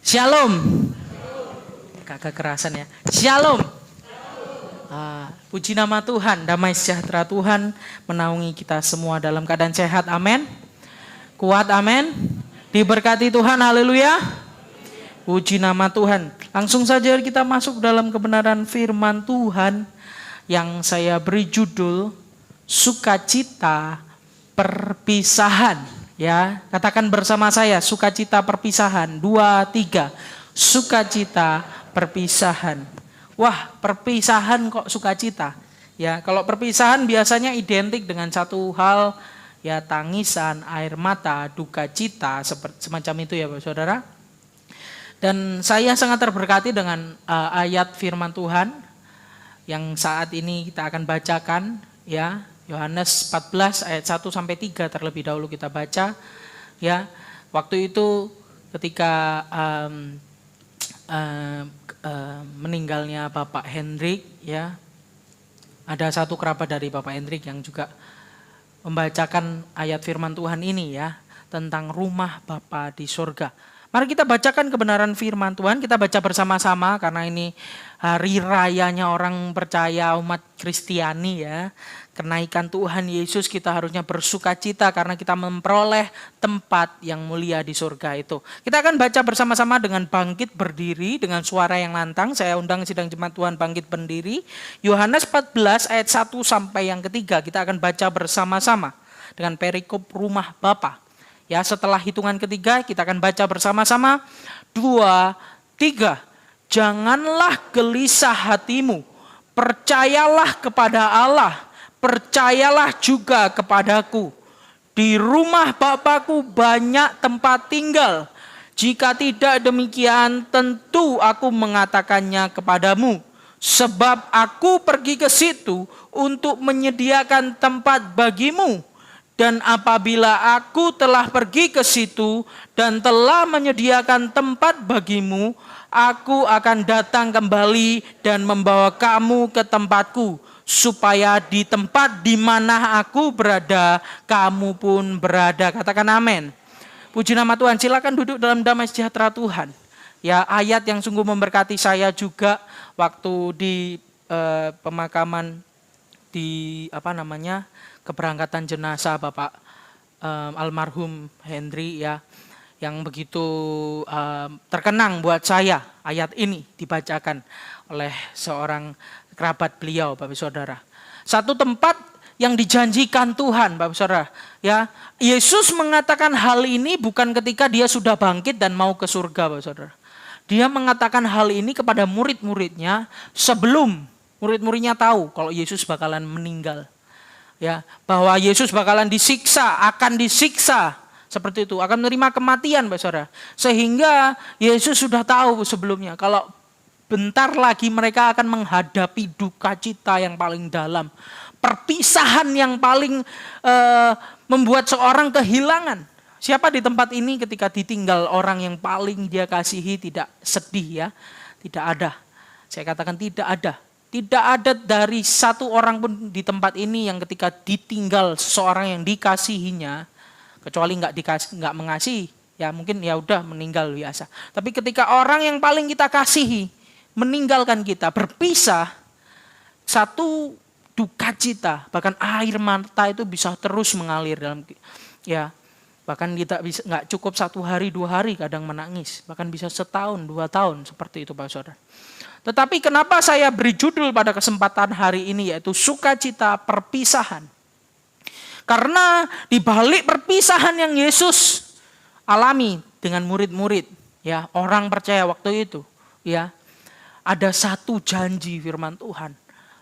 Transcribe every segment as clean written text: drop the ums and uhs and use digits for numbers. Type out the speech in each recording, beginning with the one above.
Shalom. Kakak kerasan ya. Shalom. Puji nama Tuhan, damai sejahtera Tuhan menaungi kita semua dalam keadaan sehat. Amin. Kuat, amin. Diberkati Tuhan, haleluya. Puji nama Tuhan. Langsung saja kita masuk dalam kebenaran firman Tuhan yang saya beri judul Sukacita Perpisahan. Ya, katakan bersama saya, sukacita perpisahan. 2, 3. Sukacita perpisahan. Wah, perpisahan kok sukacita. Ya, kalau perpisahan biasanya identik dengan satu hal, ya tangisan, air mata, duka cita, semacam itu ya Bapak Saudara. Dan saya sangat terberkati dengan ayat firman Tuhan yang saat ini kita akan bacakan, ya. Yohanes 14 ayat 1 sampai 3 terlebih dahulu kita baca, ya. Waktu itu ketika meninggalnya Bapak Hendrik, ya, ada satu kerabat dari Bapak Hendrik yang juga membacakan ayat firman Tuhan ini, ya, tentang rumah Bapa di surga. Mari kita bacakan kebenaran firman Tuhan, kita baca bersama-sama karena ini hari rayanya orang percaya umat Kristiani, ya. Kenaikan Tuhan Yesus, kita harusnya bersukacita karena kita memperoleh tempat yang mulia di surga itu. Kita akan baca bersama-sama dengan bangkit berdiri dengan suara yang lantang. Saya undang sidang jemaat Tuhan bangkit berdiri. Yohanes 14 ayat 1 sampai yang ketiga kita akan baca bersama-sama dengan perikop rumah Bapa. Ya, setelah hitungan ketiga kita akan baca bersama-sama. 2, 3. Janganlah gelisah hatimu. Percayalah kepada Allah. Percayalah juga kepadaku. Di rumah Bapakku banyak tempat tinggal. Jika tidak demikian, tentu aku mengatakannya kepadamu. Sebab aku pergi ke situ untuk menyediakan tempat bagimu. Dan apabila aku telah pergi ke situ dan telah menyediakan tempat bagimu, aku akan datang kembali dan membawa kamu ke tempatku, supaya di tempat di mana aku berada, kamu pun berada. Katakan amin. Puji nama Tuhan. Silakan duduk dalam damai sejahtera Tuhan. Ya, ayat yang sungguh memberkati saya juga waktu di pemakaman di keberangkatan jenazah Bapak almarhum Hendri, ya, yang begitu terkenang buat saya. Ayat ini dibacakan oleh seorang kerabat beliau, Bapak Saudara. Satu tempat yang dijanjikan Tuhan, Bapak Saudara. Ya, Yesus mengatakan hal ini bukan ketika dia sudah bangkit dan mau ke surga, Bapak Saudara. Dia mengatakan hal ini kepada murid-muridnya sebelum murid-muridnya tahu kalau Yesus bakalan meninggal. Ya, bahwa Yesus bakalan disiksa, akan disiksa seperti itu, akan menerima kematian, Bapak Saudara. Sehingga Yesus sudah tahu sebelumnya kalau bentar lagi mereka akan menghadapi duka cita yang paling dalam. Perpisahan yang paling membuat seorang kehilangan. Siapa di tempat ini ketika ditinggal orang yang paling dia kasihi tidak sedih, ya? Tidak ada. Saya katakan tidak ada. Tidak ada dari satu orang pun di tempat ini yang ketika ditinggal seseorang yang dikasihinya, kecuali nggak mengasihi, ya mungkin ya udah meninggal biasa. Tapi ketika orang yang paling kita kasihi meninggalkan kita, berpisah, satu duka cita, bahkan air mata itu bisa terus mengalir dalam, ya, bahkan kita bisa nggak cukup 1 hari 2 hari kadang menangis, bahkan bisa setahun 2 tahun seperti itu, Pak Saudara. Tetapi kenapa saya beri judul pada kesempatan hari ini yaitu sukacita perpisahan? Karena di balik perpisahan yang Yesus alami dengan murid-murid, ya, orang percaya waktu itu, ya, ada satu janji firman Tuhan,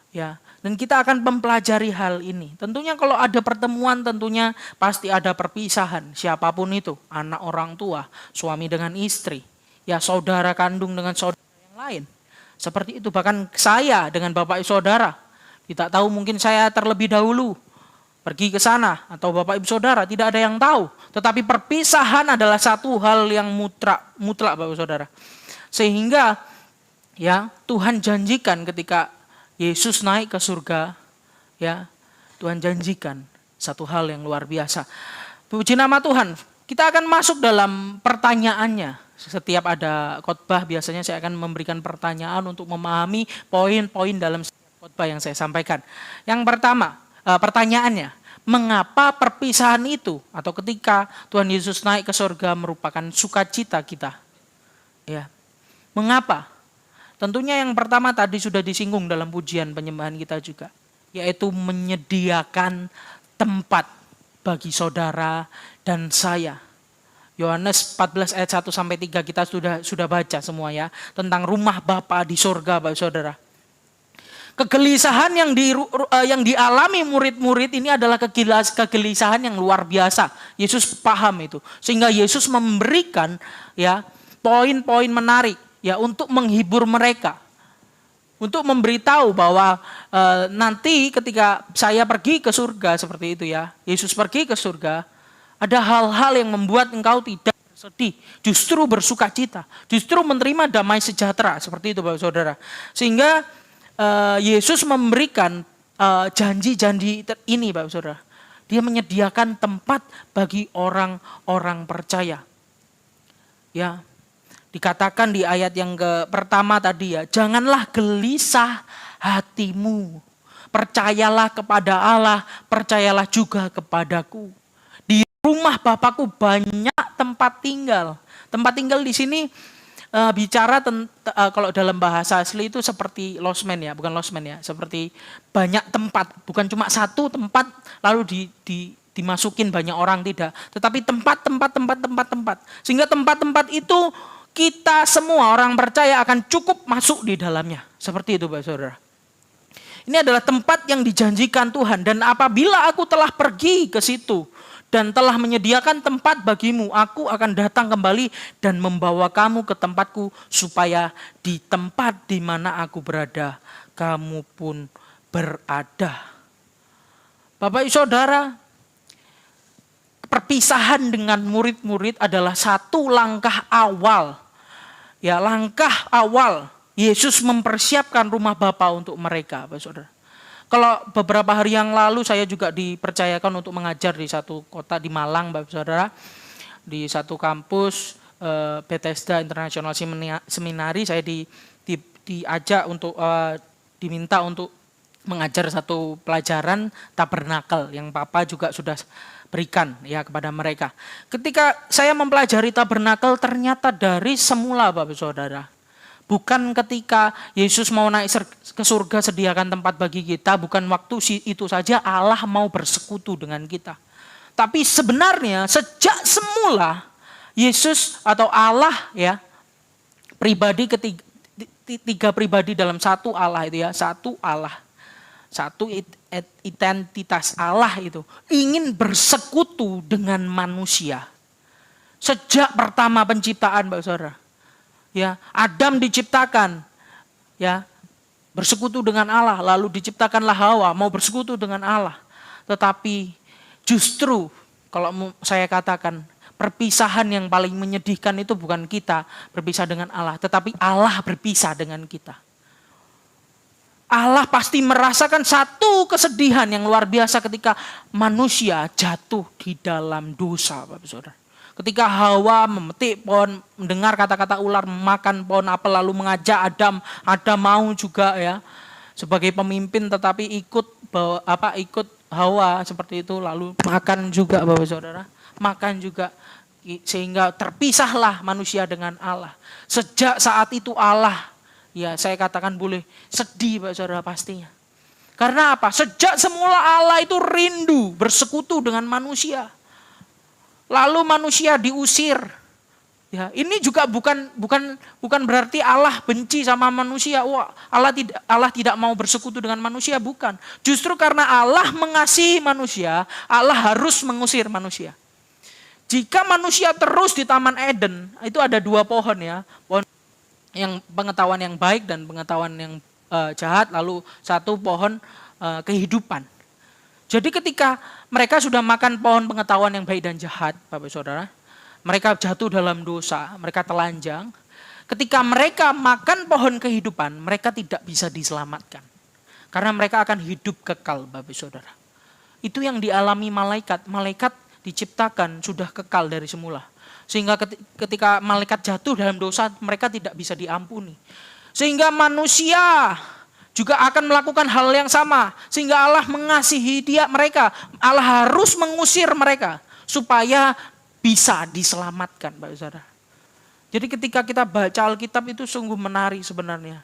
ya, dan kita akan mempelajari hal ini. Tentunya kalau ada pertemuan, tentunya pasti ada perpisahan, siapapun itu, anak orang tua, suami dengan istri, ya, saudara kandung dengan saudara yang lain, seperti itu. Bahkan saya dengan bapak ibu saudara, tidak tahu, mungkin saya terlebih dahulu pergi ke sana atau bapak ibu saudara tidak ada yang tahu. Tetapi perpisahan adalah satu hal yang mutlak bapak ibu saudara, sehingga, ya, Tuhan janjikan ketika Yesus naik ke surga, ya, Tuhan janjikan satu hal yang luar biasa. Puji nama Tuhan. Kita akan masuk dalam pertanyaannya, Setiap ada khotbah biasanya saya akan memberikan pertanyaan untuk memahami poin-poin dalam setiap khotbah yang saya sampaikan. Yang pertama, pertanyaannya, mengapa perpisahan itu atau ketika Tuhan Yesus naik ke surga merupakan sukacita kita? Ya. Mengapa? Tentunya yang pertama tadi sudah disinggung dalam pujian penyembahan kita juga, yaitu menyediakan tempat bagi saudara dan saya. Yohanes 14 ayat 1 sampai 3 kita sudah baca semua ya, tentang rumah Bapa di surga Bapak Saudara. Kegelisahan yang dialami murid-murid ini adalah kegelisahan yang luar biasa. Yesus paham itu, sehingga Yesus memberikan ya poin-poin menarik ya untuk menghibur mereka. Untuk memberitahu bahwa nanti ketika saya pergi ke surga seperti itu ya, Yesus pergi ke surga, ada hal-hal yang membuat engkau tidak sedih, justru bersuka cita, justru menerima damai sejahtera, seperti itu Bapak Saudara. Sehingga Yesus memberikan janji-janji ini Bapak Saudara. Dia menyediakan tempat bagi orang-orang percaya. Ya, dikatakan di ayat yang pertama tadi ya, janganlah gelisah hatimu. Percayalah kepada Allah, percayalah juga kepadaku. Di rumah Bapakku banyak tempat tinggal. Tempat tinggal di sini bicara kalau dalam bahasa asli itu seperti losmen ya, bukan losmen ya, seperti banyak tempat, bukan cuma satu tempat lalu dimasukin banyak orang, tidak, tetapi tempat. Sehingga tempat-tempat itu kita semua orang percaya akan cukup masuk di dalamnya. Seperti itu Bapak Saudara. Ini adalah tempat yang dijanjikan Tuhan, dan apabila aku telah pergi ke situ dan telah menyediakan tempat bagimu, aku akan datang kembali dan membawa kamu ke tempatku, supaya di tempat di mana aku berada, kamu pun berada. Bapak Saudara, perpisahan dengan murid-murid adalah satu langkah awal. Ya, langkah awal Yesus mempersiapkan rumah Bapa untuk mereka, Bapak Saudara. Kalau beberapa hari yang lalu saya juga dipercayakan untuk mengajar di satu kota di Malang, Bapak Saudara, di satu kampus Bethesda International Seminary. Saya diajak untuk diminta untuk mengajar satu pelajaran tabernakel yang Papa juga sudah berikan ya kepada mereka. Ketika saya mempelajari tabernakel, ternyata dari semula Bapak Saudara, bukan ketika Yesus mau naik ke surga sediakan tempat bagi kita, bukan waktu itu saja Allah mau bersekutu dengan kita. Tapi sebenarnya sejak semula Yesus atau Allah ya, pribadi tiga pribadi dalam satu Allah itu ya, satu Allah. Satu identitas Allah itu ingin bersekutu dengan manusia. Sejak pertama penciptaan Bapak Saudara. Ya, Adam diciptakan ya bersekutu dengan Allah, lalu diciptakanlah Hawa mau bersekutu dengan Allah. Tetapi justru kalau saya katakan perpisahan yang paling menyedihkan itu bukan kita berpisah dengan Allah, tetapi Allah berpisah dengan kita. Allah pasti merasakan satu kesedihan yang luar biasa ketika manusia jatuh di dalam dosa, Bapak Saudara. Ketika Hawa memetik pohon, mendengar kata-kata ular, makan pohon apel, lalu mengajak Adam mau juga ya sebagai pemimpin, tetapi ikut Hawa seperti itu, lalu makan juga Bapak Saudara, makan juga, sehingga terpisahlah manusia dengan Allah. Sejak saat itu Allah, ya saya katakan boleh sedih Bapak Saudara pastinya. Karena apa? Sejak semula Allah itu rindu bersekutu dengan manusia. Lalu manusia diusir. Ya, ini juga bukan berarti Allah benci sama manusia. Wah, Allah tidak mau bersekutu dengan manusia, bukan. Justru karena Allah mengasihi manusia, Allah harus mengusir manusia. Jika manusia terus di Taman Eden, itu ada dua pohon ya. Pohon yang pengetahuan yang baik dan pengetahuan yang jahat, lalu satu pohon kehidupan. Jadi ketika mereka sudah makan pohon pengetahuan yang baik dan jahat, Bapak Saudara, mereka jatuh dalam dosa, mereka telanjang. Ketika mereka makan pohon kehidupan, mereka tidak bisa diselamatkan. Karena mereka akan hidup kekal, Bapak Saudara. Itu yang dialami malaikat. Malaikat diciptakan sudah kekal dari semula. Sehingga ketika malaikat jatuh dalam dosa, mereka tidak bisa diampuni. Sehingga manusia juga akan melakukan hal yang sama. Sehingga Allah mengasihi mereka. Allah harus mengusir mereka supaya bisa diselamatkan, Bapak Saudara. Jadi ketika kita baca Alkitab itu sungguh menarik sebenarnya.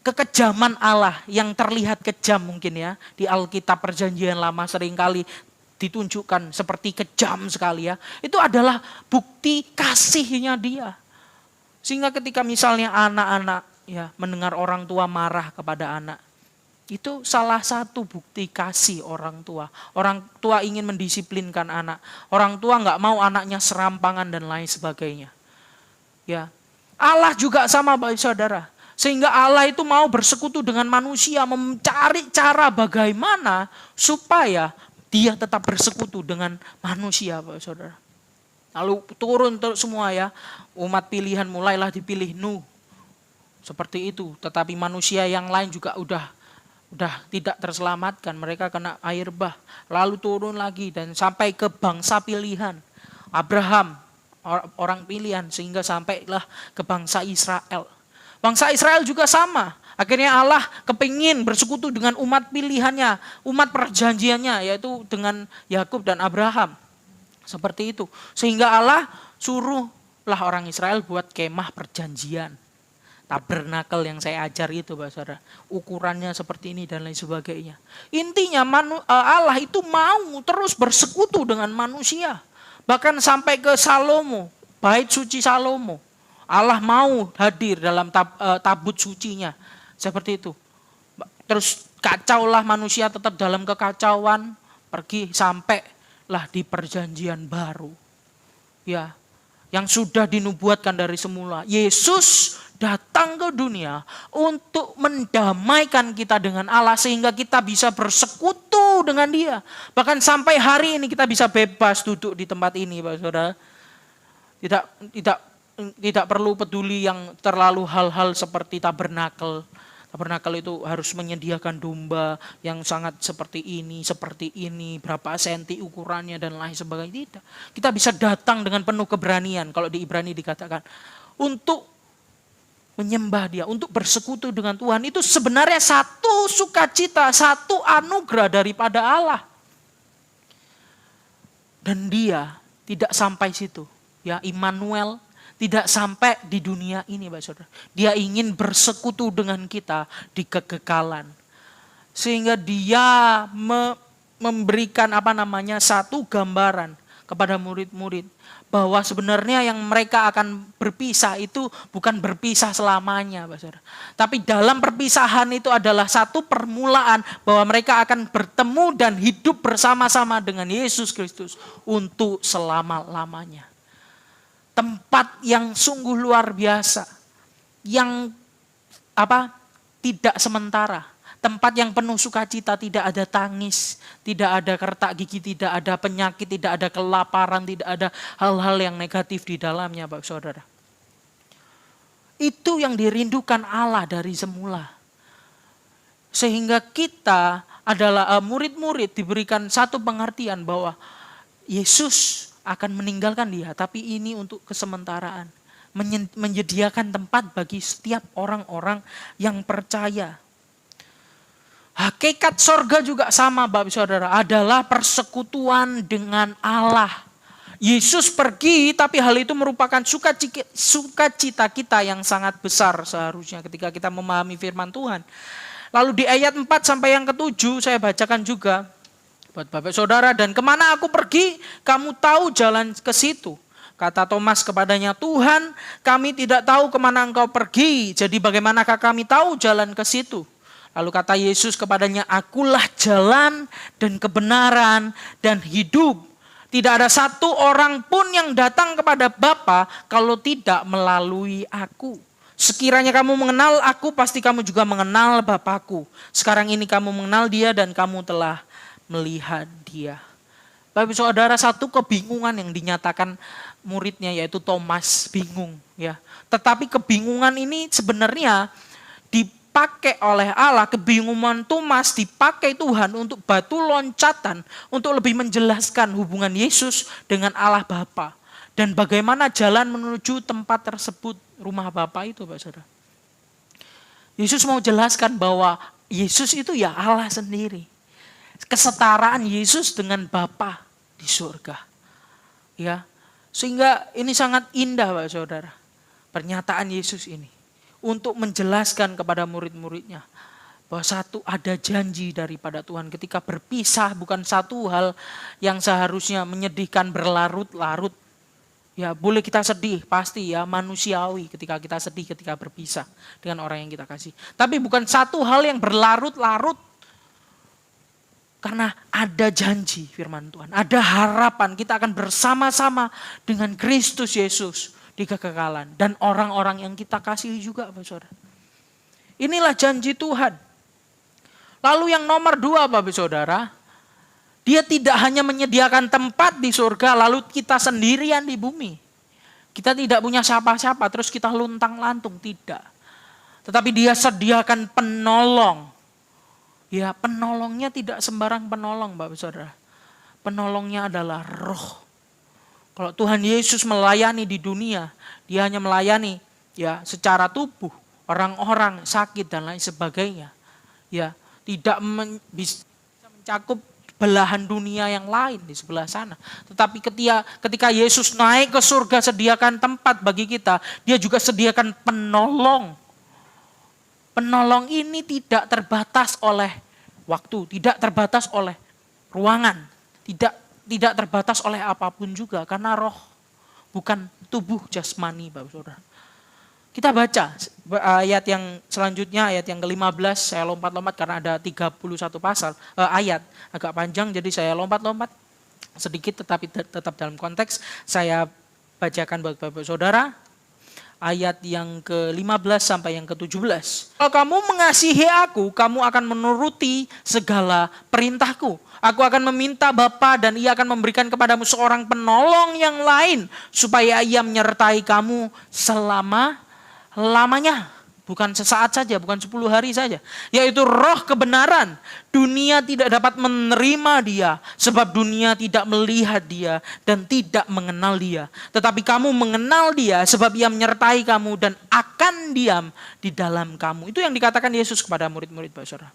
Kekejaman Allah yang terlihat kejam mungkin ya. Di Alkitab Perjanjian Lama seringkali ditunjukkan seperti kejam sekali ya. Itu adalah bukti kasihnya Dia. Sehingga ketika misalnya anak-anak ya mendengar orang tua marah kepada anak. Itu salah satu bukti kasih orang tua. Orang tua ingin mendisiplinkan anak. Orang tua nggak mau anaknya serampangan dan lain sebagainya. Ya, Allah juga sama Bapak Saudara. Sehingga Allah itu mau bersekutu dengan manusia, mencari cara bagaimana supaya Dia tetap bersekutu dengan manusia, Bapak Saudara. Lalu turun semua ya, umat pilihan mulailah dipilih Nuh. Seperti itu, tetapi manusia yang lain juga udah tidak terselamatkan, mereka kena air bah. Lalu turun lagi dan sampai ke bangsa pilihan. Abraham, orang pilihan, sehingga sampailah ke bangsa Israel. Bangsa Israel juga sama. Akhirnya Allah kepingin bersekutu dengan umat pilihannya, umat perjanjiannya, yaitu dengan Yakub dan Abraham. Seperti itu. Sehingga Allah suruhlah orang Israel buat kemah perjanjian. Tabernakel yang saya ajar itu, Bapak Saudara. Ukurannya seperti ini dan lain sebagainya. Intinya Allah itu mau terus bersekutu dengan manusia. Bahkan sampai ke Salomo, bait suci Salomo. Allah mau hadir dalam tabut sucinya. Seperti itu. Terus kacaulah manusia tetap dalam kekacauan. Pergi sampailah di perjanjian baru. Ya, yang sudah dinubuatkan dari semula. Yesus datang ke dunia untuk mendamaikan kita dengan Allah sehingga kita bisa bersekutu dengan Dia. Bahkan sampai hari ini kita bisa bebas duduk di tempat ini, Pak Saudara. Tidak perlu peduli yang terlalu hal-hal seperti tabernakel. Tabernakel itu harus menyediakan domba yang sangat seperti ini, berapa senti ukurannya dan lain sebagainya. Tidak. Kita bisa datang dengan penuh keberanian, kalau di Ibrani dikatakan, untuk menyembah Dia, untuk bersekutu dengan Tuhan. Itu sebenarnya satu sukacita, satu anugerah daripada Allah. Dan Dia tidak sampai situ. Ya, Immanuel tidak sampai di dunia ini, Bapak Saudara. Dia ingin bersekutu dengan kita di kekekalan. Sehingga Dia memberikan satu gambaran kepada murid-murid bahwa sebenarnya yang mereka akan berpisah itu bukan berpisah selamanya, Bapak Saudara. Tapi dalam perpisahan itu adalah satu permulaan bahwa mereka akan bertemu dan hidup bersama-sama dengan Yesus Kristus untuk selama-lamanya. Tempat yang sungguh luar biasa, yang tidak sementara. Tempat yang penuh sukacita, tidak ada tangis, tidak ada kertak gigi, tidak ada penyakit, tidak ada kelaparan, tidak ada hal-hal yang negatif di dalamnya, Bapak Saudara. Itu yang dirindukan Allah dari semula. Sehingga kita adalah murid-murid diberikan satu pengertian bahwa Yesus akan meninggalkan dia, tapi ini untuk kesementaraan. Menyediakan tempat bagi setiap orang-orang yang percaya. Hakikat sorga juga sama, Bapak Saudara, adalah persekutuan dengan Allah. Yesus pergi, tapi hal itu merupakan sukacita kita yang sangat besar seharusnya ketika kita memahami firman Tuhan. Lalu di ayat 4 sampai yang ke-7 saya bacakan juga buat Bapak Saudara, dan kemana aku pergi, kamu tahu jalan ke situ. Kata Thomas kepadanya, Tuhan, kami tidak tahu kemana engkau pergi, jadi bagaimanakah kami tahu jalan ke situ? Lalu kata Yesus kepadanya, akulah jalan dan kebenaran dan hidup. Tidak ada satu orang pun yang datang kepada Bapa kalau tidak melalui aku. Sekiranya kamu mengenal aku, pasti kamu juga mengenal Bapakku. Sekarang ini kamu mengenal Dia dan kamu telah melihat Dia. Bapak Saudara, satu kebingungan yang dinyatakan muridnya yaitu Thomas, bingung ya. Tetapi kebingungan ini sebenarnya dipakai oleh Allah, kebingungan Thomas dipakai Tuhan untuk batu loncatan, untuk lebih menjelaskan hubungan Yesus dengan Allah Bapa. Dan bagaimana jalan menuju tempat tersebut, rumah Bapa itu, Pak Saudara. Yesus mau jelaskan bahwa Yesus itu ya Allah sendiri. Kesetaraan Yesus dengan Bapa di surga. Ya, sehingga ini sangat indah, Pak Saudara. Pernyataan Yesus ini untuk menjelaskan kepada murid-muridnya bahwa ada janji daripada Tuhan ketika berpisah, bukan satu hal yang seharusnya menyedihkan berlarut-larut. Ya, boleh kita sedih, pasti ya, manusiawi ketika kita sedih ketika berpisah dengan orang yang kita kasih. Tapi bukan satu hal yang berlarut-larut. Karena ada janji firman Tuhan, ada harapan kita akan bersama-sama dengan Kristus Yesus di kekekalan. Dan orang-orang yang kita kasihi juga, Bapak Saudara. Inilah janji Tuhan. Lalu yang nomor 2, Bapak Saudara, Dia tidak hanya menyediakan tempat di surga, lalu kita sendirian di bumi. Kita tidak punya siapa-siapa, terus kita luntang-lantung, tidak. Tetapi Dia sediakan penolong. Ya, penolongnya tidak sembarang penolong, Bapak Saudara. Penolongnya adalah Roh. Kalau Tuhan Yesus melayani di dunia, Dia hanya melayani ya secara tubuh, orang-orang sakit dan lain sebagainya. Ya, tidak bisa mencakup belahan dunia yang lain di sebelah sana. Tetapi ketika Yesus naik ke surga sediakan tempat bagi kita, Dia juga sediakan penolong. Penolong ini tidak terbatas oleh waktu, tidak terbatas oleh ruangan, tidak terbatas oleh apapun juga, karena roh bukan tubuh jasmani, Bapak Saudara. Kita baca ayat yang selanjutnya, ayat yang ke-15, saya lompat-lompat karena ada 31 pasal, ayat agak panjang, jadi saya lompat-lompat sedikit tetapi tetap dalam konteks. Saya bacakan buat Bapak Saudara. Ayat yang ke-15 sampai yang ke-17. Kalau kamu mengasihi aku, kamu akan menuruti segala perintahku. Aku akan meminta Bapa dan Ia akan memberikan kepadamu seorang penolong yang lain, supaya Ia menyertai kamu selama-lamanya. Bukan sesaat saja, bukan 10 hari saja. Yaitu roh kebenaran. Dunia tidak dapat menerima Dia, sebab dunia tidak melihat Dia dan tidak mengenal Dia. Tetapi kamu mengenal Dia, sebab Ia menyertai kamu dan akan diam di dalam kamu. Itu yang dikatakan Yesus kepada murid-murid, Bapak Saudara.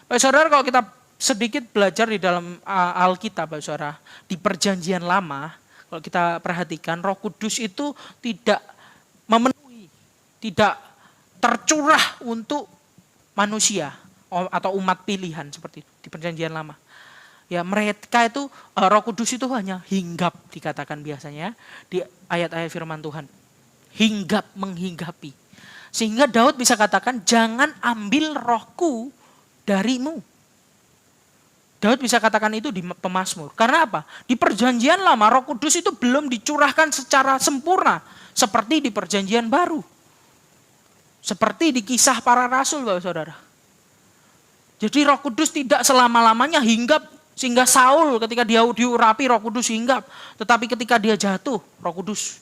Bapak Saudara, kalau kita sedikit belajar di dalam Alkitab, Bapak Saudara, di Perjanjian Lama, kalau kita perhatikan, Roh Kudus itu tidak memenuhi, tidak tercurah untuk manusia atau umat pilihan seperti itu di Perjanjian Lama. Ya, mereka itu Roh Kudus itu hanya hinggap, dikatakan biasanya di ayat-ayat firman Tuhan. Hinggap, menghinggapi. Sehingga Daud bisa katakan, jangan ambil rohku darimu. Daud bisa katakan itu di Pemazmur. Karena apa? Di Perjanjian Lama Roh Kudus itu belum dicurahkan secara sempurna seperti di Perjanjian Baru. Seperti di Kisah Para Rasul, Bapak Saudara. Jadi Roh Kudus tidak selama-lamanya hinggap, sehingga Saul ketika dia diurapi Roh Kudus hinggap. Tetapi ketika dia jatuh, Roh Kudus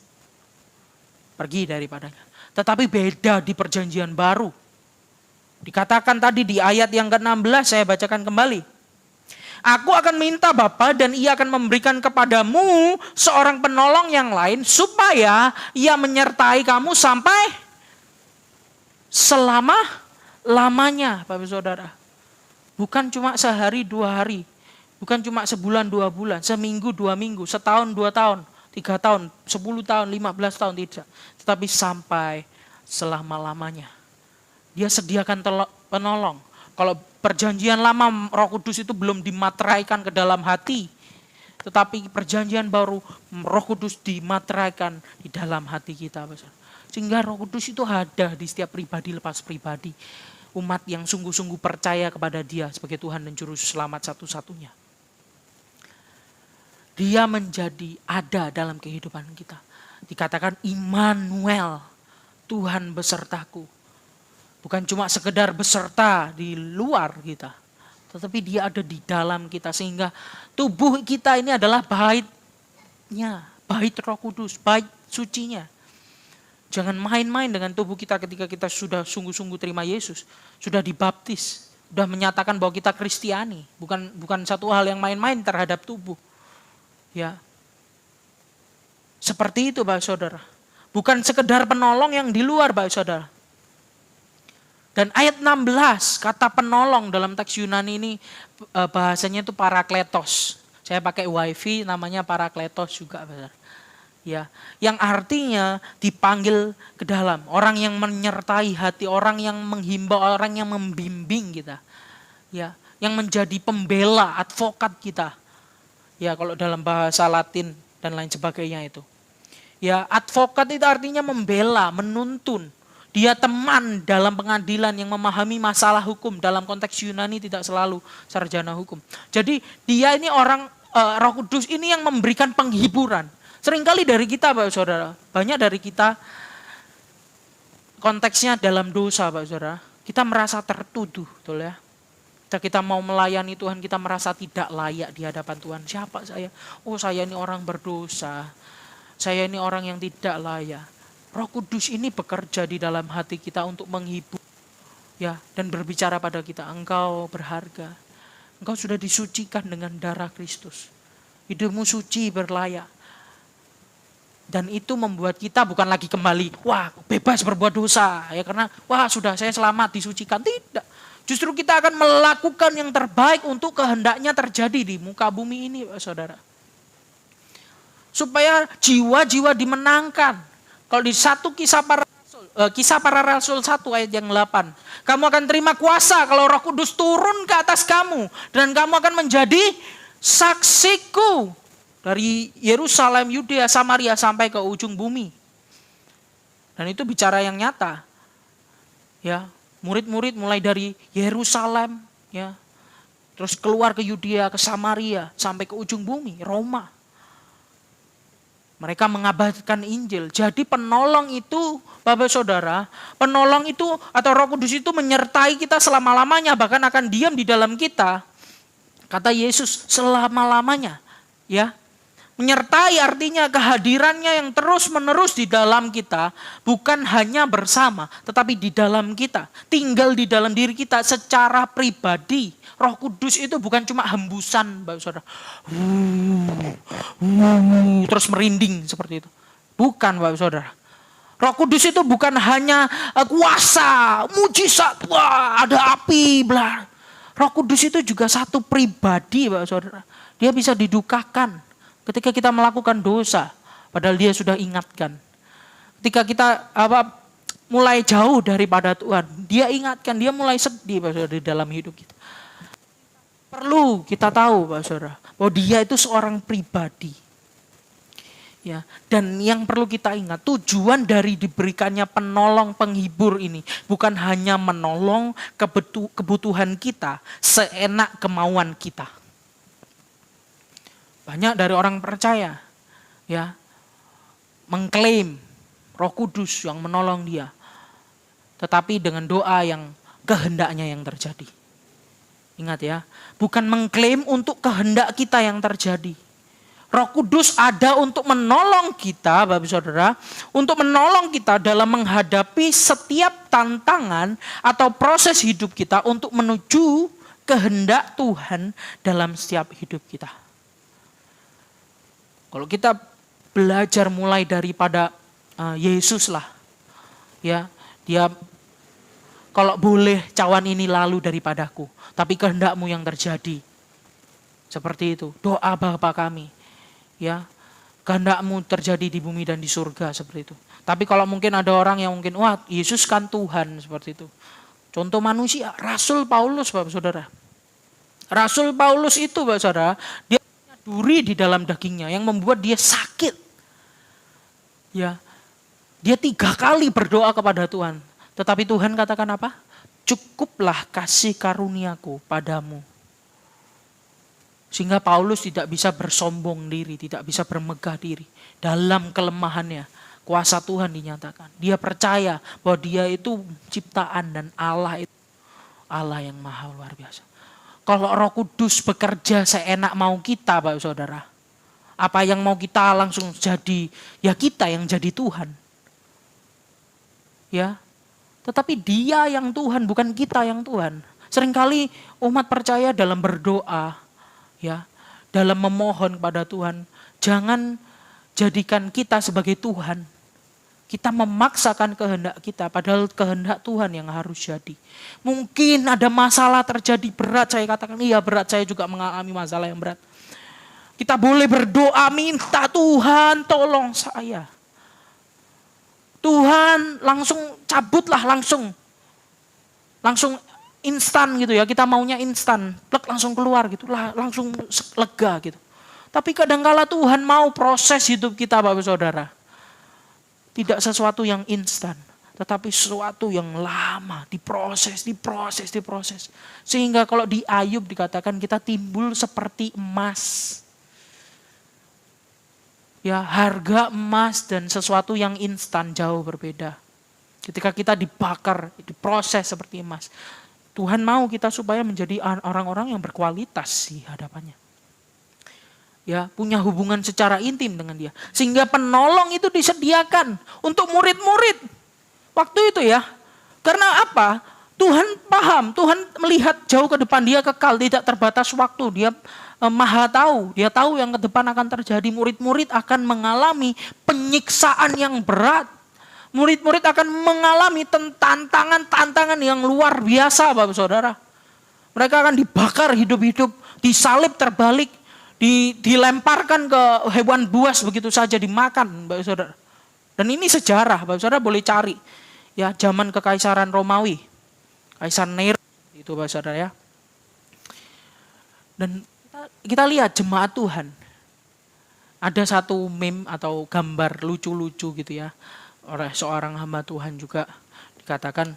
pergi daripadanya. Tetapi beda di Perjanjian Baru. Dikatakan tadi di ayat yang ke-16, saya bacakan kembali. Aku akan minta Bapa dan Ia akan memberikan kepadamu seorang penolong yang lain, supaya Ia menyertai kamu sampai selama-lamanya, Bapak Saudara. Bukan cuma sehari 2 hari, bukan cuma sebulan 2 bulan, seminggu 2 minggu, setahun 2 tahun, 3 tahun, 10 tahun, 15 tahun, tidak. Tetapi sampai selama-lamanya. Dia sediakan penolong. Kalau Perjanjian Lama Roh Kudus itu belum dimateraikan ke dalam hati, tetapi Perjanjian Baru Roh Kudus dimateraikan di dalam hati kita, Bapak Saudara. Sehingga Roh Kudus itu ada di setiap pribadi lepas pribadi. Umat yang sungguh-sungguh percaya kepada Dia sebagai Tuhan dan Juru Selamat satu-satunya. Dia menjadi ada dalam kehidupan kita. Dikatakan Immanuel, Tuhan besertaku. Bukan cuma sekedar beserta di luar kita, tetapi Dia ada di dalam kita. Sehingga tubuh kita ini adalah baitnya, bait Roh Kudus, bait sucinya. Jangan main-main dengan tubuh kita ketika kita sudah sungguh-sungguh terima Yesus. Sudah dibaptis. Sudah menyatakan bahwa kita Kristiani. Bukan satu hal yang main-main terhadap tubuh. Ya. Seperti itu Bapak Saudara. Bukan sekedar penolong yang di luar Bapak Saudara. Dan ayat 16, kata penolong dalam teks Yunani ini bahasanya itu parakletos. Saya pakai wifi namanya parakletos juga Bapak. Ya, yang artinya dipanggil ke dalam, orang yang menyertai hati, orang yang menghimbau, orang yang membimbing kita. Ya, yang menjadi pembela, advokat kita. Ya, kalau dalam bahasa Latin dan lain sebagainya itu. Ya, advokat itu artinya membela, menuntun. Dia teman dalam pengadilan yang memahami masalah hukum. Dalam konteks Yunani tidak selalu sarjana hukum. Jadi dia ini orang, Roh Kudus ini yang memberikan penghiburan. Seringkali dari kita Bapak Saudara, banyak dari kita konteksnya dalam dosa Bapak Saudara, kita merasa tertuduh, betul ya. Kita mau melayani Tuhan, kita merasa tidak layak di hadapan Tuhan. Siapa saya? Oh saya ini orang berdosa, saya ini orang yang tidak layak. Roh Kudus ini bekerja di dalam hati kita untuk menghibur ya, dan berbicara pada kita, engkau berharga, engkau sudah disucikan dengan darah Kristus, hidupmu suci berlayak. Dan itu membuat kita bukan lagi kembali, wah bebas berbuat dosa. Ya karena, wah sudah saya selamat disucikan. Tidak. Justru kita akan melakukan yang terbaik untuk kehendaknya terjadi di muka bumi ini Saudara. Supaya jiwa-jiwa dimenangkan. Kalau di satu kisah para rasul 1 ayat yang 8. Kamu akan terima kuasa kalau Roh Kudus turun ke atas kamu. Dan kamu akan menjadi saksiku. Dari Yerusalem, Yudea, Samaria sampai ke ujung bumi. Dan itu bicara yang nyata. Ya, murid-murid mulai dari Yerusalem, ya, terus keluar ke Yudea, ke Samaria, sampai ke ujung bumi, Roma. Mereka mengabarkan Injil. Jadi penolong itu, Bapak Saudara, penolong itu atau Roh Kudus itu menyertai kita selama-lamanya, bahkan akan diam di dalam kita. Kata Yesus, selama-lamanya, ya. Menyertai artinya kehadirannya yang terus-menerus di dalam kita, bukan hanya bersama, tetapi di dalam kita, tinggal di dalam diri kita secara pribadi. Roh Kudus itu bukan cuma hembusan, Bapak Saudara. Terus merinding seperti itu. Bukan, Bapak Saudara. Roh Kudus itu bukan hanya kuasa, mujizat, wah ada api, bla. Roh Kudus itu juga satu pribadi, Bapak Saudara. Dia bisa didukakan ketika kita melakukan dosa, padahal dia sudah ingatkan. Ketika kita mulai jauh daripada Tuhan, dia ingatkan, dia mulai sedih Bapak Saudara, di dalam hidup kita. Perlu kita tahu Bapak Saudara, bahwa dia itu seorang pribadi. Ya, dan yang perlu kita ingat, tujuan dari diberikannya penolong penghibur ini bukan hanya menolong kebutuhan kita seenak kemauan kita. Banyak dari orang percaya ya mengklaim Roh Kudus yang menolong dia, tetapi dengan doa yang kehendaknya yang terjadi. Ingat ya, bukan mengklaim untuk kehendak kita yang terjadi. Roh Kudus ada untuk menolong kita, Bapak Saudara, untuk menolong kita dalam menghadapi setiap tantangan atau proses hidup kita untuk menuju kehendak Tuhan dalam setiap hidup kita. Kalau kita belajar mulai daripada Yesus lah, ya dia kalau boleh cawan ini lalu daripadaku, tapi kehendakmu yang terjadi. Seperti itu, doa Bapa kami, ya kehendakmu terjadi di bumi dan di surga seperti itu. Tapi kalau mungkin ada orang yang mungkin, wah Yesus kan Tuhan seperti itu. Contoh manusia, Rasul Paulus Bapak Saudara. Rasul Paulus itu Bapak Saudara, dia duri di dalam dagingnya yang membuat dia sakit. Ya, dia 3 kali berdoa kepada Tuhan. Tetapi Tuhan katakan apa? Cukuplah kasih karuniaku padamu. Sehingga Paulus tidak bisa bersombong diri, tidak bisa bermegah diri. Dalam kelemahannya, kuasa Tuhan dinyatakan. Dia percaya bahwa dia itu ciptaan dan Allah itu Allah yang maha luar biasa. Kalau Roh Kudus bekerja seenak mau kita, Bapak Saudara, apa yang mau kita langsung jadi, ya kita yang jadi Tuhan. Ya. Tetapi Dia yang Tuhan, bukan kita yang Tuhan. Seringkali umat percaya dalam berdoa, ya, dalam memohon kepada Tuhan, jangan jadikan kita sebagai Tuhan. Kita memaksakan kehendak kita, padahal kehendak Tuhan yang harus jadi. Mungkin ada masalah terjadi berat, saya katakan iya berat, saya juga mengalami masalah yang berat. Kita boleh berdoa, minta Tuhan tolong saya. Tuhan langsung cabutlah, langsung instan gitu ya, kita maunya instan, plek langsung keluar gitu lah, langsung lega gitu. Tapi kadangkala Tuhan mau proses hidup kita Bapak Saudara. Tidak sesuatu yang instan, tetapi sesuatu yang lama, diproses. Sehingga kalau di Ayub dikatakan kita timbul seperti emas. Ya, harga emas dan sesuatu yang instan jauh berbeda. Ketika kita dibakar, diproses seperti emas. Tuhan mau kita supaya menjadi orang-orang yang berkualitas di hadapannya. Ya, punya hubungan secara intim dengan Dia. Sehingga penolong itu disediakan untuk murid-murid. Waktu itu ya. Karena apa? Tuhan paham, Tuhan melihat jauh ke depan, Dia kekal, tidak terbatas waktu. Dia maha tahu, Dia tahu yang ke depan akan terjadi. Murid-murid akan mengalami penyiksaan yang berat. Murid-murid akan mengalami tantangan yang luar biasa Bapak Saudara. Mereka akan dibakar hidup-hidup, disalib terbalik, dilemparkan ke hewan buas begitu saja, dimakan Bapak Saudara. Dan ini sejarah, Bapak Saudara boleh cari. Ya, zaman kekaisaran Romawi. Kaisar Nero itu Bapak Saudara ya. Dan kita lihat jemaat Tuhan. Ada satu meme atau gambar lucu-lucu gitu ya. Oleh seorang hamba Tuhan juga dikatakan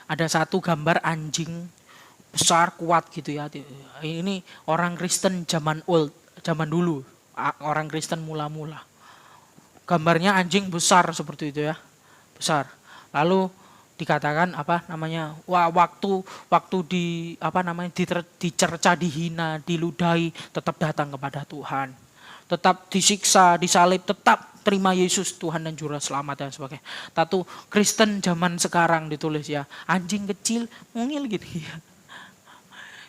ada satu gambar anjing besar kuat gitu ya. Ini orang Kristen zaman dulu, orang Kristen mula-mula. Gambarnya anjing besar seperti itu ya, besar. Lalu dikatakan waktu dicerca, dihina, diludahi, tetap datang kepada Tuhan. Tetap disiksa, disalib, tetap terima Yesus Tuhan dan Juru Selamat dan sebagainya. Tato Kristen zaman sekarang ditulis ya, anjing kecil mungil gitu ya.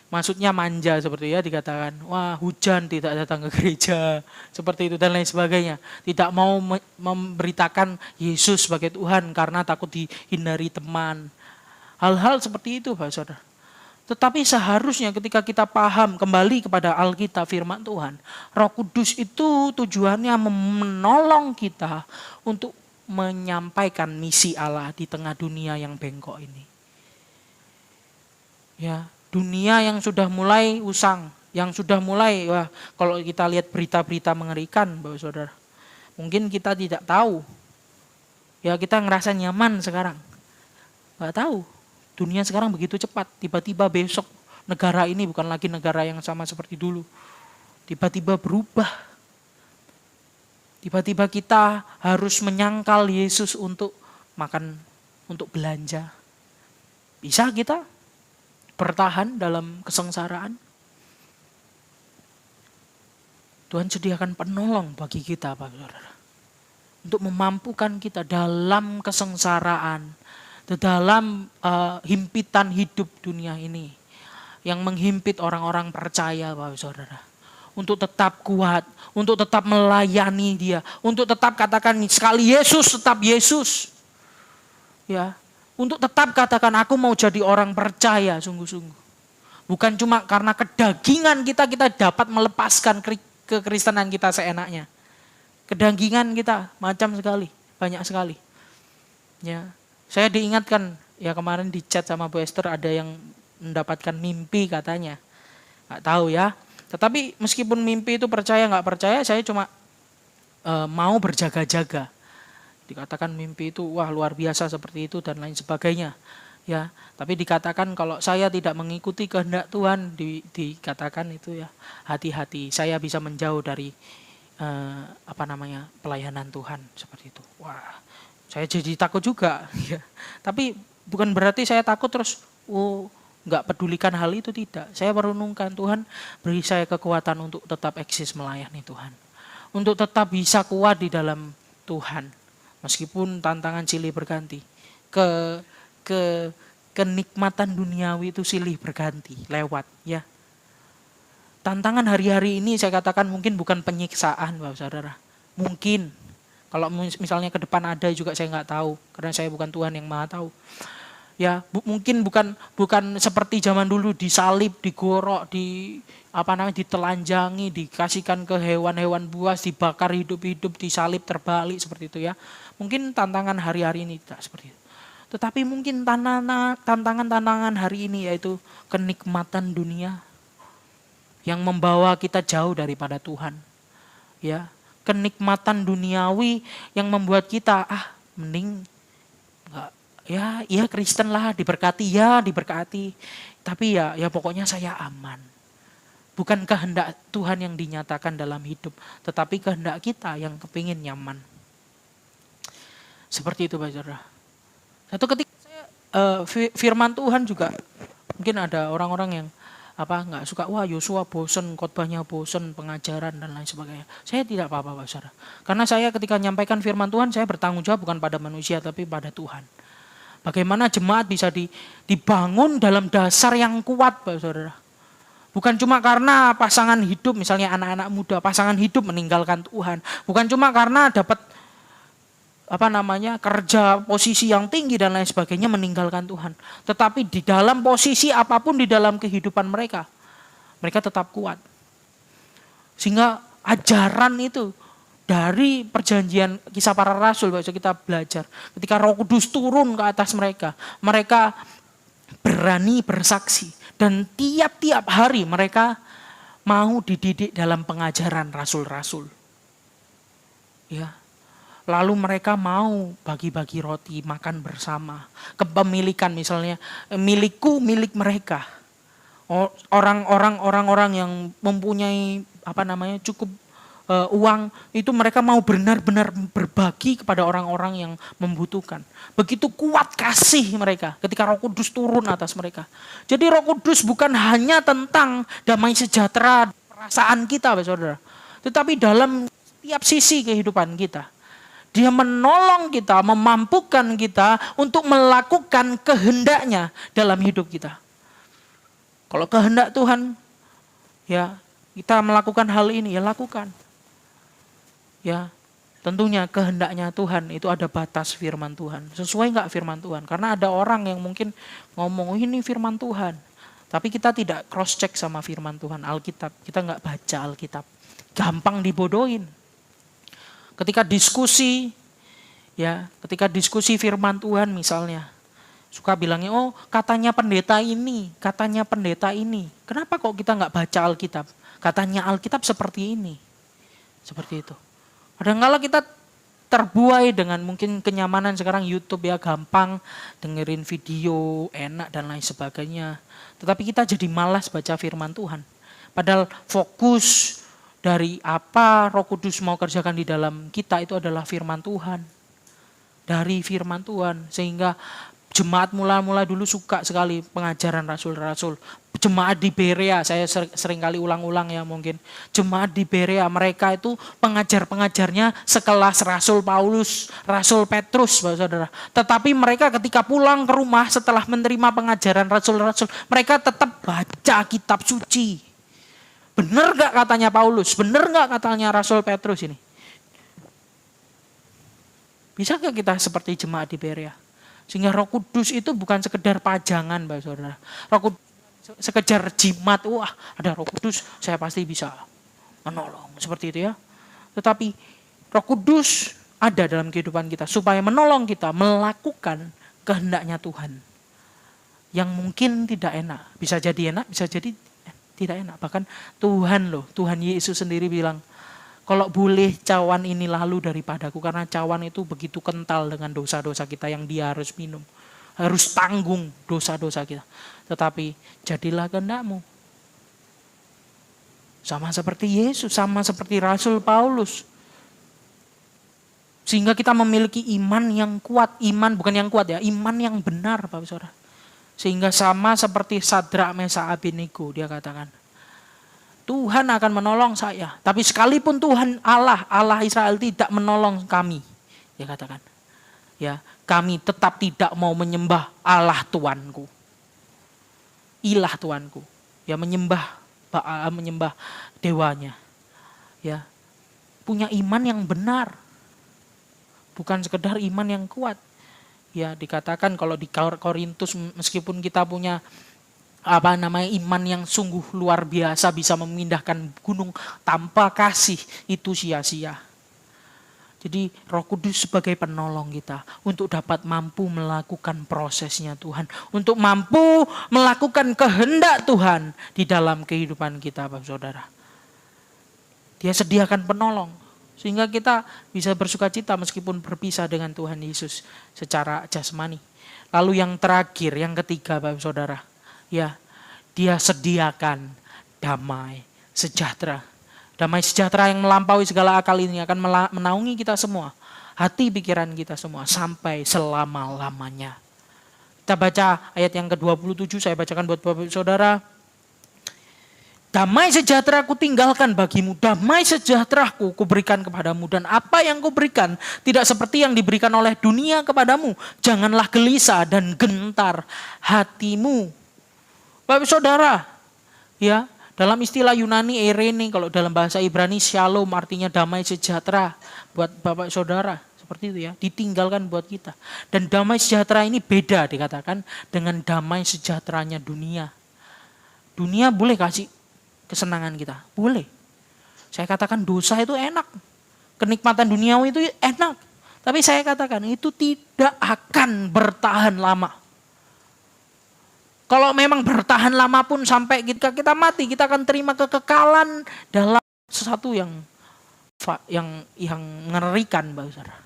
Maksudnya manja seperti ya, dikatakan wah hujan tidak datang ke gereja seperti itu dan lain sebagainya. Tidak mau memberitakan Yesus sebagai Tuhan karena takut dihindari teman. Hal-hal seperti itu Bapak Saudara. Tetapi seharusnya ketika kita paham kembali kepada Alkitab firman Tuhan, Roh Kudus itu tujuannya menolong kita untuk menyampaikan misi Allah di tengah dunia yang bengkok ini. Ya, dunia yang sudah mulai usang, yang sudah mulai, kalau kita lihat berita-berita mengerikan Bapak Saudara. Mungkin kita tidak tahu. Ya, kita ngerasa nyaman sekarang. Enggak tahu. Dunia sekarang begitu cepat, tiba-tiba besok negara ini bukan lagi negara yang sama seperti dulu. Tiba-tiba berubah. Tiba-tiba kita harus menyangkal Yesus untuk makan, untuk belanja. Bisa kita bertahan dalam kesengsaraan? Tuhan sediakan penolong bagi kita, Pak Saudara. Untuk memampukan kita dalam kesengsaraan, dalam himpitan hidup dunia ini yang menghimpit orang-orang percaya Bapak Saudara, untuk tetap kuat, untuk tetap melayani Dia, untuk tetap katakan sekali Yesus tetap Yesus, ya, untuk tetap katakan aku mau jadi orang percaya sungguh-sungguh, bukan cuma karena kedagingan kita dapat melepaskan kekristenan kita seenaknya, kedagingan kita macam sekali, banyak sekali, ya. Saya diingatkan, ya kemarin di chat sama Bu Esther ada yang mendapatkan mimpi katanya. Nggak tahu ya. Tetapi meskipun mimpi itu percaya nggak percaya, saya cuma mau berjaga-jaga. Dikatakan mimpi itu wah luar biasa seperti itu dan lain sebagainya. Ya, tapi dikatakan kalau saya tidak mengikuti kehendak Tuhan, dikatakan itu ya hati-hati. Saya bisa menjauh dari pelayanan Tuhan seperti itu. Wah. Saya jadi takut juga, ya. Tapi bukan berarti saya takut terus, nggak pedulikan hal itu, tidak. Saya merenungkan Tuhan beri saya kekuatan untuk tetap eksis melayani Tuhan, untuk tetap bisa kuat di dalam Tuhan, Meskipun tantangan silih berganti. Ke ke kenikmatan duniawi itu silih berganti, lewat ya. Tantangan hari-hari ini saya katakan mungkin bukan penyiksaan, Bapak Saudara. Mungkin kalau misalnya ke depan ada juga saya nggak tahu, karena saya bukan Tuhan yang Maha tahu. Ya, mungkin bukan seperti zaman dulu disalib, digorok, ditelanjangi, dikasihkan ke hewan-hewan buas, dibakar hidup-hidup, disalib terbalik seperti itu ya. Mungkin tantangan hari-hari ini tidak seperti itu. Tetapi mungkin tantangan hari ini yaitu kenikmatan dunia yang membawa kita jauh daripada Tuhan. Ya, kenikmatan duniawi yang membuat kita mending enggak, ya Kristen lah, diberkati, tapi ya pokoknya saya aman. Bukan kehendak Tuhan yang dinyatakan dalam hidup, tetapi kehendak kita yang kepingin nyaman. Seperti itu, Pak Saudara. Satu ketika saya firman Tuhan juga, mungkin ada orang-orang yang nggak suka, wah Yosua bosen, khotbahnya bosen, pengajaran dan lain sebagainya. Saya tidak apa-apa, Pak Saudara. Karena saya ketika menyampaikan firman Tuhan, saya bertanggung jawab bukan pada manusia, tapi pada Tuhan. Bagaimana jemaat bisa dibangun dalam dasar yang kuat, Pak Saudara. Bukan cuma karena pasangan hidup, misalnya anak-anak muda, pasangan hidup meninggalkan Tuhan. Bukan cuma karena dapat kerja posisi yang tinggi dan lain sebagainya meninggalkan Tuhan. Tetapi di dalam posisi apapun di dalam kehidupan mereka tetap kuat. Sehingga ajaran itu dari perjanjian Kisah Para Rasul, kita belajar. Ketika Roh Kudus turun ke atas mereka berani bersaksi. Dan tiap-tiap hari mereka mau dididik dalam pengajaran rasul-rasul. Ya. Lalu mereka mau bagi-bagi roti, makan bersama. Kepemilikan misalnya, milikku, milik mereka. Orang-orang yang mempunyai cukup uang, itu mereka mau benar-benar berbagi kepada orang-orang yang membutuhkan. Begitu kuat kasih mereka ketika Roh Kudus turun atas mereka. Jadi Roh Kudus bukan hanya tentang damai sejahtera perasaan kita, Bapak Saudara. Tetapi dalam setiap sisi kehidupan kita. Dia menolong kita, memampukan kita untuk melakukan kehendaknya dalam hidup kita. Kalau kehendak Tuhan, ya kita melakukan hal ini, ya lakukan. Ya, tentunya kehendaknya Tuhan itu ada batas firman Tuhan. Sesuai enggak firman Tuhan? Karena ada orang yang mungkin ngomong, ini firman Tuhan. Tapi kita tidak cross check sama firman Tuhan, Alkitab. Kita enggak baca Alkitab. Gampang dibodohin. Ketika diskusi firman Tuhan misalnya, suka bilangnya, katanya pendeta ini. Kenapa kok kita nggak baca Alkitab? Katanya Alkitab seperti ini. Seperti itu. Kadang-kala kita terbuai dengan mungkin kenyamanan sekarang YouTube ya, gampang dengerin video, enak dan lain sebagainya. Tetapi kita jadi malas baca firman Tuhan. Padahal fokus dari apa Roh Kudus mau kerjakan di dalam kita itu adalah firman Tuhan. Dari firman Tuhan. Sehingga jemaat mula-mula dulu suka sekali pengajaran rasul-rasul. Jemaat di Berea, saya sering kali ulang-ulang ya mungkin. Jemaat di Berea, mereka itu pengajar-pengajarnya sekelas Rasul Paulus, Rasul Petrus, Bapak Saudara. Tetapi mereka ketika pulang ke rumah setelah menerima pengajaran rasul-rasul, mereka tetap baca kitab suci. Benar gak katanya Paulus? Benar gak katanya Rasul Petrus ini? Bisa gak kita seperti jemaat di Berea? Sehingga Roh Kudus itu bukan sekedar pajangan, Bapak Saudara. Roh Kudus sekedar jimat, wah ada Roh Kudus, saya pasti bisa menolong. Seperti itu ya. Tetapi Roh Kudus ada dalam kehidupan kita supaya menolong kita melakukan kehendaknya Tuhan. Yang mungkin tidak enak. Bisa jadi enak, bisa jadi tidak enak. Bahkan Tuhan Yesus sendiri bilang, kalau boleh cawan ini lalu daripadaku, karena cawan itu begitu kental dengan dosa-dosa kita yang dia harus minum. Harus tanggung dosa-dosa kita. Tetapi jadilah kehendakmu. Sama seperti Yesus, sama seperti Rasul Paulus. Sehingga kita memiliki iman yang kuat. Iman bukan yang kuat ya, iman yang benar Bapak Saudara. Sehingga sama seperti Sadrak, Mesak, Abednego, dia katakan, Tuhan akan menolong saya. Tapi sekalipun Tuhan Allah Israel tidak menolong kami, dia katakan, Ya, kami tetap tidak mau menyembah Allah Tuanku. Ilah Tuanku. Ya, menyembah Baal, menyembah dewanya. Ya, punya iman yang benar. Bukan sekedar iman yang kuat. Ya, dikatakan kalau di Korintus meskipun kita punya iman yang sungguh luar biasa bisa memindahkan gunung tanpa kasih, itu sia-sia. Jadi Roh Kudus sebagai penolong kita untuk dapat mampu melakukan prosesnya Tuhan, untuk mampu melakukan kehendak Tuhan di dalam kehidupan kita, Bapak Saudara. Dia sediakan penolong sehingga kita bisa bersukacita meskipun berpisah dengan Tuhan Yesus secara jasmani. Lalu yang terakhir, yang ketiga, Bapak Saudara, ya, Dia sediakan damai sejahtera. Damai sejahtera yang melampaui segala akal ini akan menaungi kita semua, hati pikiran kita semua sampai selama-lamanya. Kita baca ayat yang ke-27, saya bacakan buat Bapak Saudara. Damai sejahtera ku tinggalkan bagimu, damai sejahtera ku berikan kepadamu, dan apa yang ku berikan tidak seperti yang diberikan oleh dunia kepadamu. Janganlah gelisah dan gentar hatimu. Bapak Saudara, ya, dalam istilah Yunani Eirene, kalau dalam bahasa Ibrani Shalom artinya damai sejahtera buat Bapak Saudara. Seperti itu ya, ditinggalkan buat kita. Dan damai sejahtera ini beda dikatakan dengan damai sejahteranya dunia. Dunia boleh kasih kesenangan kita, boleh. Saya katakan dosa itu enak. Kenikmatan duniawi itu enak. Tapi saya katakan itu tidak akan bertahan lama. Kalau memang bertahan lama pun sampai kita mati, kita akan terima kekekalan dalam sesuatu yang mengerikan, Bapak Saudara.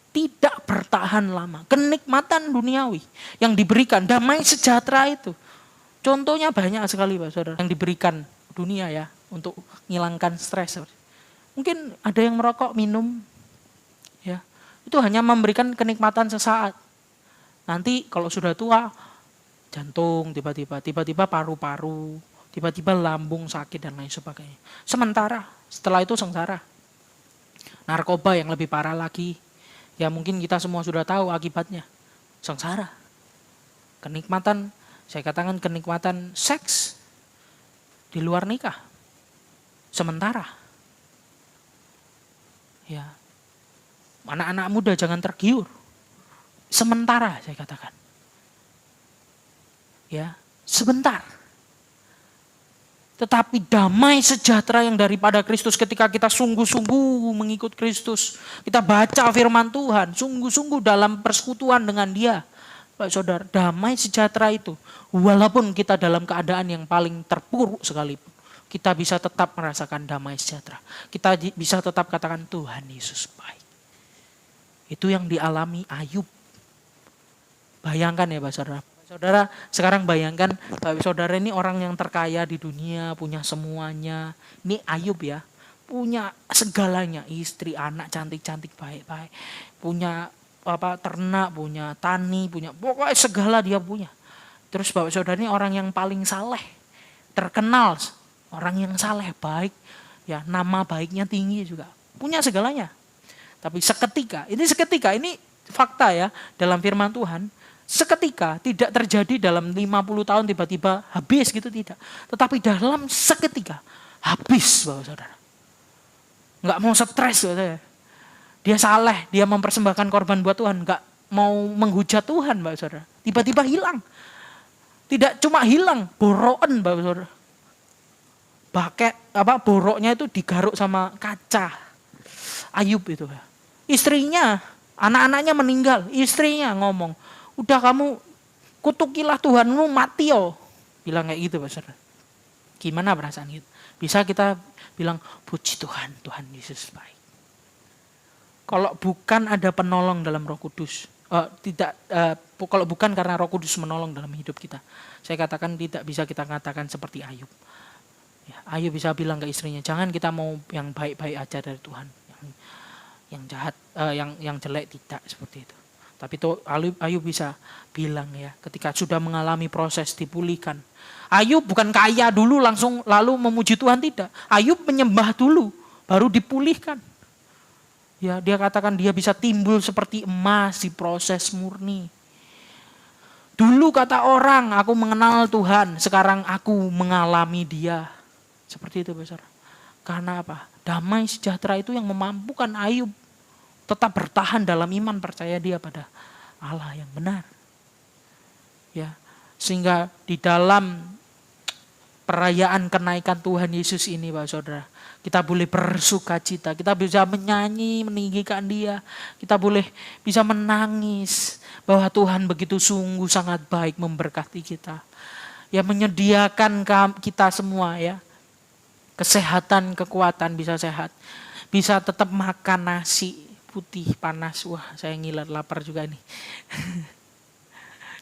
Tidak bertahan lama. Kenikmatan duniawi yang diberikan, damai sejahtera itu. Contohnya banyak sekali, Bapak Saudara, yang diberikan dunia ya untuk menghilangkan stres. Mungkin ada yang merokok, minum, ya, itu hanya memberikan kenikmatan sesaat. Nanti kalau sudah tua, jantung tiba-tiba paru-paru, tiba-tiba lambung sakit dan lain sebagainya. Sementara setelah itu sengsara. Narkoba yang lebih parah lagi, ya mungkin kita semua sudah tahu akibatnya. Sengsara. Kenikmatan, saya katakan kenikmatan seks di luar nikah. Sementara. Ya. Anak-anak muda jangan tergiur. Sementara saya katakan. Ya, sebentar. Tetapi damai sejahtera yang daripada Kristus ketika kita sungguh-sungguh mengikut Kristus. Kita baca firman Tuhan, sungguh-sungguh dalam persekutuan dengan Dia. Pak Saudara, damai sejahtera itu, walaupun kita dalam keadaan yang paling terpuruk sekalipun, kita bisa tetap merasakan damai sejahtera. Kita bisa tetap katakan Tuhan Yesus baik. Itu yang dialami Ayub. Bayangkan ya Pak Saudara. Saudara, sekarang bayangkan Bapak Saudara ini orang yang terkaya di dunia, punya semuanya. Ini Ayub ya, punya segalanya, istri, anak cantik-cantik, baik-baik. Punya ternak, punya tani, punya pokoknya segala dia punya. Terus Bapak Saudara ini orang yang paling saleh, terkenal, orang yang saleh, baik, ya nama baiknya tinggi juga, punya segalanya. Tapi seketika, ini fakta ya dalam firman Tuhan. Seketika, tidak terjadi dalam 50 tahun tiba-tiba habis gitu, tidak. Tetapi dalam seketika, habis Bapak Saudara. Nggak mau stres Bapak Saudara. Dia saleh, dia mempersembahkan korban buat Tuhan. Nggak mau menghujat Tuhan Bapak Saudara. Tiba-tiba hilang. Tidak cuma hilang, borokan Bapak Saudara. Boroknya itu digaruk sama kaca. Ayub itu. Istrinya, anak-anaknya meninggal. Istrinya ngomong, udah kamu kutukilah Tuhanmu mati yo. Bilang kayak gitu Pak Saudara. Gimana perasaan gitu? Bisa kita bilang puji Tuhan, Tuhan Yesus baik. Kalau bukan ada penolong dalam Roh Kudus, kalau bukan karena Roh Kudus menolong dalam hidup kita, saya katakan tidak bisa kita katakan seperti Ayub. Ya, Ayub bisa bilang ke istrinya, jangan kita mau yang baik-baik aja dari Tuhan, yang jahat, yang jelek tidak seperti itu. Tapi itu Ayub bisa bilang ya, ketika sudah mengalami proses dipulihkan. Ayub bukan kaya dulu lalu memuji Tuhan, tidak. Ayub menyembah dulu, baru dipulihkan. Ya, dia katakan dia bisa timbul seperti emas di proses murni. Dulu kata orang, aku mengenal Tuhan, sekarang aku mengalami Dia. Seperti itu, Saudara. Karena apa? Damai sejahtera itu yang memampukan Ayub tetap bertahan dalam iman, percaya dia pada Allah yang benar. Ya, sehingga di dalam perayaan kenaikan Tuhan Yesus ini, Pak Saudara, kita boleh bersuka cita, kita bisa menyanyi, meninggikan Dia, kita boleh bisa menangis bahwa Tuhan begitu sungguh sangat baik memberkati kita. Ya, menyediakan kita semua ya, kesehatan, kekuatan, bisa sehat, bisa tetap makan nasi putih panas. Wah, saya ngiler lapar juga nih.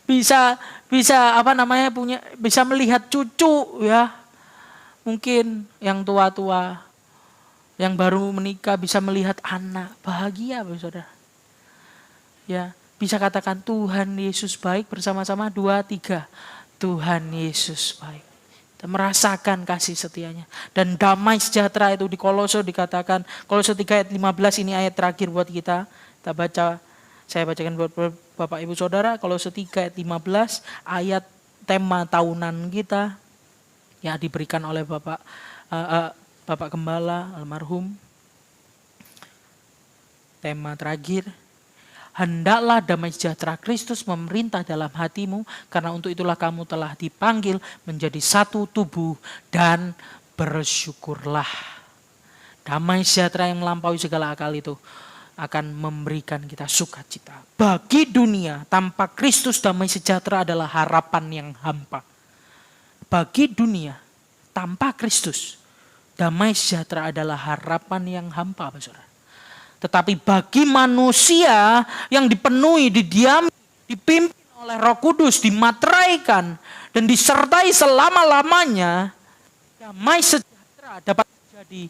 bisa bisa melihat cucu ya. Mungkin yang tua-tua, yang baru menikah bisa melihat anak, bahagia, Saudara. Ya, bisa katakan Tuhan Yesus baik bersama-sama 2, 3. Tuhan Yesus baik. Kita merasakan kasih setianya. Dan damai sejahtera itu di Kolose dikatakan, Kolose 3 ayat 15, ini ayat terakhir buat kita. Kita baca, saya bacakan buat Bapak Ibu Saudara, Kolose 3 ayat 15, ayat tema tahunan kita yang diberikan oleh Bapak Gembala almarhum. Tema terakhir, hendaklah damai sejahtera Kristus memerintah dalam hatimu, karena untuk itulah kamu telah dipanggil menjadi satu tubuh, dan bersyukurlah. Damai sejahtera yang melampaui segala akal itu akan memberikan kita sukacita. Bagi dunia, tanpa Kristus damai sejahtera adalah harapan yang hampa. Bagi dunia, tanpa Kristus damai sejahtera adalah harapan yang hampa, Saudara. Tetapi bagi manusia yang dipenuhi, didiami, dipimpin oleh Roh Kudus, dimateraikan dan disertai selama-lamanya, damai sejahtera dapat menjadi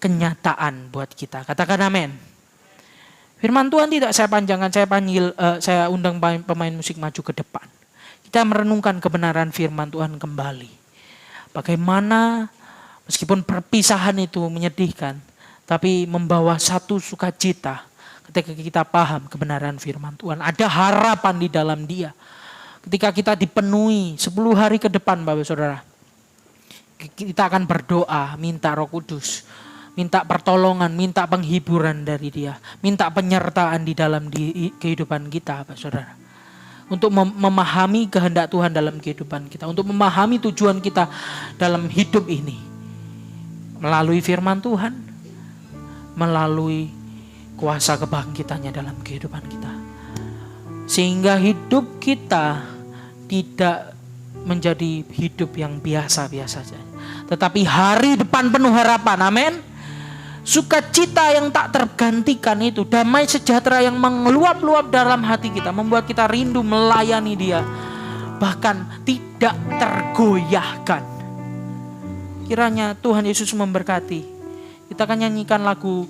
kenyataan buat kita. Katakan amin. Firman Tuhan tidak saya panjangkan, saya undang pemain musik maju ke depan. Kita merenungkan kebenaran firman Tuhan kembali. Bagaimana meskipun perpisahan itu menyedihkan, tapi membawa satu sukacita ketika kita paham kebenaran firman Tuhan. Ada harapan di dalam Dia. Ketika kita dipenuhi 10 hari ke depan, Bapak Saudara, kita akan berdoa, minta Roh Kudus, minta pertolongan, minta penghiburan dari Dia, minta penyertaan di dalam kehidupan kita, Bapak Saudara. Untuk memahami kehendak Tuhan dalam kehidupan kita, untuk memahami tujuan kita dalam hidup ini. Melalui firman Tuhan, melalui kuasa kebangkitannya dalam kehidupan kita. Sehingga hidup kita tidak menjadi hidup yang biasa-biasa saja. Tetapi hari depan penuh harapan, amin. Sukacita yang tak tergantikan itu, damai sejahtera yang mengeluap-luap dalam hati kita, membuat kita rindu melayani Dia. Bahkan tidak tergoyahkan. Kiranya Tuhan Yesus memberkati. Kita akan nyanyikan lagu